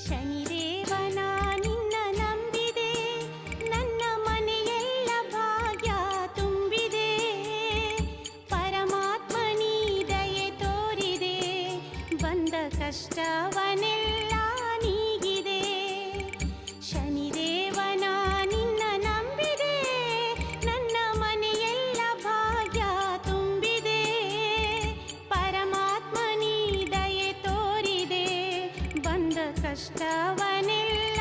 ಶನಿದೇವನ ನಿನ್ನ ನಂಬಿದೆ, ನನ್ನ ಮನೆಯೆಲ್ಲ ಭಾಗ್ಯ ತುಂಬಿದೆ. ಪರಮಾತ್ಮ ನೀ ದಯೆ ತೋರಿದೆ, ಬಂದ ಕಷ್ಟವನೆಲ್ಲ ನೀಗಿದೆ. ಶನಿದೇವನ ನಿನ್ನ ನಂಬಿದೆ, ನನ್ನ ಮನೆಯೆಲ್ಲ ಭಾಗ್ಯ ತುಂಬಿದೆ. ಪರಮಾತ್ಮ ನೀ ದಯೆ ತೋರಿದೆ, ಬಂದ ಕಷ್ಟವನೆಲ್ಲ